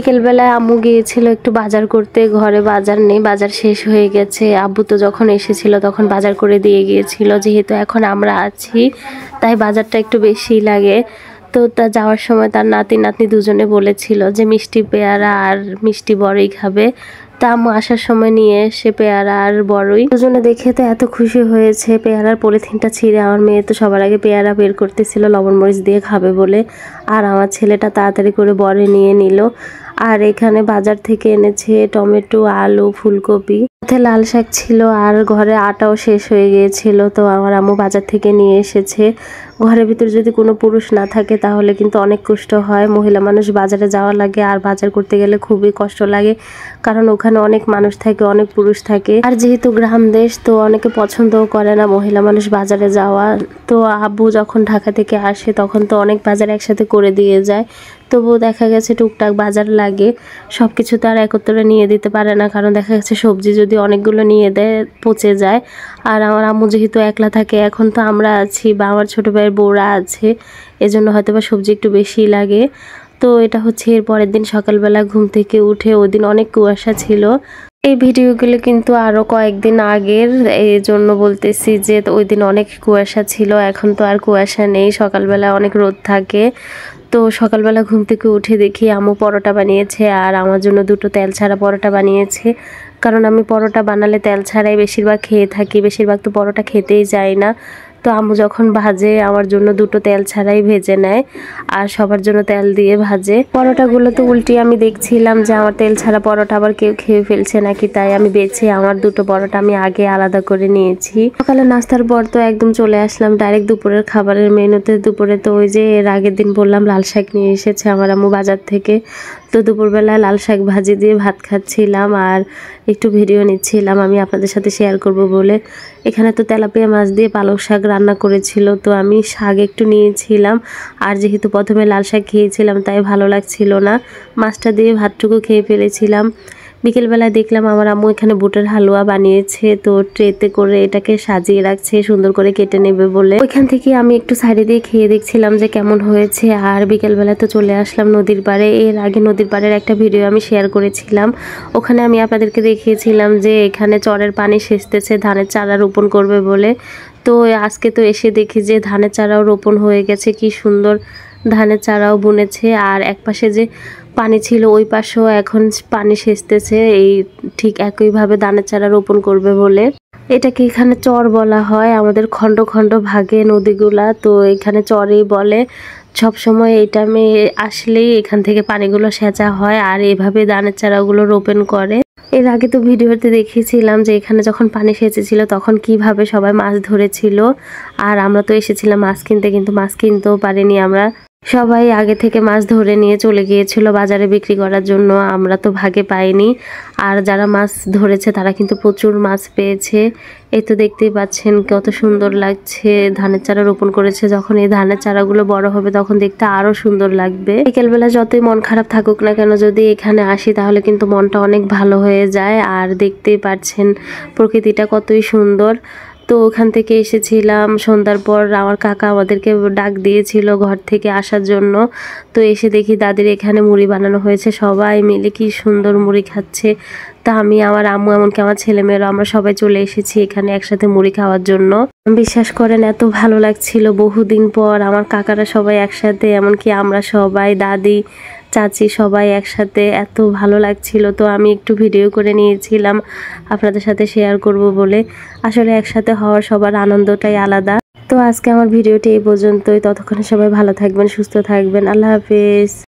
বিকেলবেলায় আম্মু গিয়েছিল একটু বাজার করতে, ঘরে বাজার নেই, বাজার শেষ হয়ে গেছে। আব্বু তো যখন এসেছিল তখন বাজার করে দিয়ে গিয়েছিল, যেহেতু এখন আমরা আছি তাই বাজারটা একটু বেশিই লাগে। তো তা যাওয়ার সময় তার নাতি নাতনি দুজনে বলেছিল যে মিষ্টি পেয়ারা আর মিষ্টি বড়ই খাবে। তা আম্মু আসার সময় নিয়ে এসে পেয়ারা আর বড়ই দুজনে দেখে তো এত খুশি হয়েছে। পেয়ারার পলিথিনটা ছিঁড়ে আমার মেয়ে তো সবার আগে পেয়ারা বের করতেছিল লবণ মরিচ দিয়ে খাবে বলে, আর আমার ছেলেটা তাড়াতাড়ি করে বড়ই নিয়ে নিল। আর এখানে বাজার থেকে এনেছে টমেটো, আলু, ফুলকপি, সাথে লাল শাক ছিল, আর ঘরে আটাও শেষ হয়ে গিয়েছিল। তো আমার আম্মু বাজার থেকে নিয়ে এসেছে। ঘরের ভিতর যদি কোনো পুরুষ না থাকে তাহলে কিন্তু অনেক কষ্ট হয়, মহিলা মানুষ বাজারে যাওয়া লাগে, আর বাজার করতে গেলে খুবই কষ্ট লাগে, কারণ ওখানে অনেক মানুষ থাকে, অনেক পুরুষ থাকে। আর যেহেতু গ্রাম দেশ তো অনেকে পছন্দও করে না মহিলা মানুষ বাজারে যাওয়া। তো আব্বু যখন ঢাকা থেকে আসে তখন তো অনেক বাজার একসাথে করে দিয়ে যায়, তবুও দেখা গেছে টুকটাক বাজার লাগে, সব কিছু তো আর একত্রে নিয়ে দিতে পারে না, কারণ দেখা গেছে সবজি যদি অনেকগুলো নিয়ে দেয় পচে যায়। আর আমার আম্মু যেহেতু একলা থাকে, এখন তো আমরা আছি বা আমার ছোটো ভাইয়ের বউরা আছে, এজন্য হয়তো বা সবজি একটু বেশি লাগে। তো এটা হচ্ছে এর পরের দিন সকালবেলা ঘুম থেকে উঠে, ওই দিন অনেক কুয়াশা ছিল। এই ভিডিওগুলো কিন্তু আরও কয়েকদিন আগের, এই জন্য বলতেছি যে ওই দিন অনেক কুয়াশা ছিল, এখন তো আর কুয়াশা নেই, সকালবেলা অনেক রোদ থাকে। তো সকালবেলা ঘুম থেকে উঠে দেখি আম্মু পরোটা বানিয়েছে, আর আমার জন্য দুটো তেল ছাড়া পরোটা বানিয়েছে, কারণ আমি পরোটা বানালে তেল ছাড়াই বেশিরভাগ খেয়ে থাকি, বেশিরভাগ তো পরোটা খেতেই যায় না। তো আম্মু যখন ভাজে আমার জন্য দুটো তেল ছাড়াই ভেজে নেয়, আর সবার জন্য তেল দিয়ে ভাজে। পরোটাগুলো তো উল্টে আমি দেখছিলাম যে আমার তেল ছাড়া পরোটা আবার কেউ খেয়ে ফেলছে নাকি, তাই আমি বেছে আমার দুটো পরোটা আমি আগে আলাদা করে নিয়েছি। সকালে নাস্তার পর তো একদম চলে আসলাম ডাইরেক্ট দুপুরের খাবারের মেনুতে। দুপুরে তো ওই যে এর আগের দিন বললাম লাল শাক নিয়ে এসেছে আমার আম্মু বাজার থেকে, তো দুপুরবেলায় লাল শাক ভাজি দিয়ে ভাত খাচ্ছিলাম আর একটু ভিডিও নিচ্ছিলাম আমি আপনাদের সাথে শেয়ার করব বলে। এখানে তো তেলাপিয়া মাছ দিয়ে পালং শাক রান্না করেছিল, তো আমি শাক একটু নিয়েছিলাম, আর যেহেতু প্রথমে লাল শাক খেয়েছিলাম তাই ভালো লাগছিল না, মাছটা দিয়ে ভাতটুকু খেয়ে ফেলেছিলাম। বিকেলবেলায় দেখলাম আমার আম্মু এখানে বুটের হালুয়া বানিয়েছে, তো ট্রেতে করে এটাকে সাজিয়ে রাখছে সুন্দর করে কেটে নেবে বলে। ওইখান থেকে আমি একটু সাইডে দিয়ে খেয়ে দেখছিলাম যে কেমন হয়েছে। আর বিকেলবেলা তো চলে আসলাম নদীর পাড়ে। এর আগে নদীর পাড়ের একটা ভিডিও আমি শেয়ার করেছিলাম, ওখানে আমি আপনাদেরকে দেখিয়েছিলাম যে এখানে চরের পানি সেচতেছে ধানের চারা রোপণ করবে বলে। তো আজকে তো এসে দেখি যে ধানের চারাও রোপণ হয়ে গেছে, কি সুন্দর ধানের চারাও বুনেছে। আর এক পাশে যে পানি ছিল ওই পাশেও এখন পানি সেচতেছে, এই ঠিক একইভাবে ধানের চারা রোপণ করবে বলে। এটাকে এখানে চর বলা হয়, আমাদের খণ্ড খণ্ড ভাগে নদীগুলা, তো এখানে চরেই বলে। সব সময় এই টাইমে আসলেই এখান থেকে পানিগুলো সেচা হয়, আর এভাবে ধানের চারাগুলো রোপণ করে। এর আগে তো ভিডিওতে দেখিয়েছিলাম যে এখানে যখন পানি সেচেছিল তখন কিভাবে সবাই মাছ ধরেছিল, আর আমরা তো এসেছিলাম মাছ কিনতে, কিন্তু মাছ কিনতেও পারিনি আমরা, সবাই আগে থেকে মাছ ধরে নিয়ে চলে গিয়েছিল বাজারে বিক্রি করার জন্য, আমরা তো ভাগে পাইনি। আর যারা মাছ ধরেছে তারা কিন্তু প্রচুর মাছ পেয়েছে। এই তো দেখতেই পাচ্ছেন কত সুন্দর লাগছে, ধানের চারা রোপণ করেছে, যখন এই ধানের চারাগুলো বড় হবে তখন দেখতে আরো সুন্দর লাগবে। বিকেলবেলা যতই মন খারাপ থাকুক না কেন, যদি এখানে আসি তাহলে কিন্তু মনটা অনেক ভালো হয়ে যায়। আর দেখতেই পাচ্ছেন প্রকৃতিটা কতই সুন্দর। তো ওখান থেকে এসেছিলাম সন্ধ্যার পর, আমার কাকা আমাদেরকে ডাক দিয়েছিল ঘর থেকে আসার জন্য। তো এসে দেখি দাদির এখানে মুড়ি বানানো হয়েছে, সবাই মিলে কি সুন্দর মুড়ি খাচ্ছে। তা আমি, আমার আম্মু, এমনকি আমার ছেলেমেয়েরা আমরা সবাই চলে এসেছি এখানে একসাথে মুড়ি খাওয়ার জন্য। বিশ্বাস করেন এত ভালো লাগছিল, বহুদিন পর আমার কাকারা সবাই একসাথে, এমনকি আমরা সবাই, দাদি, চাচি সবাই একসাথে, এত ভালো লাগছিল। তো আমি একটু ভিডিও করে নিয়েছিলাম আপনাদের সাথে শেয়ার করব বলে। আসলে একসাথে হওয়ার সবার আনন্দটাই আলাদা। তো আজকে আমার ভিডিওটি এই পর্যন্তই, ততক্ষণে সবাই ভালো থাকবেন, সুস্থ থাকবেন, আল্লাহ হাফেজ।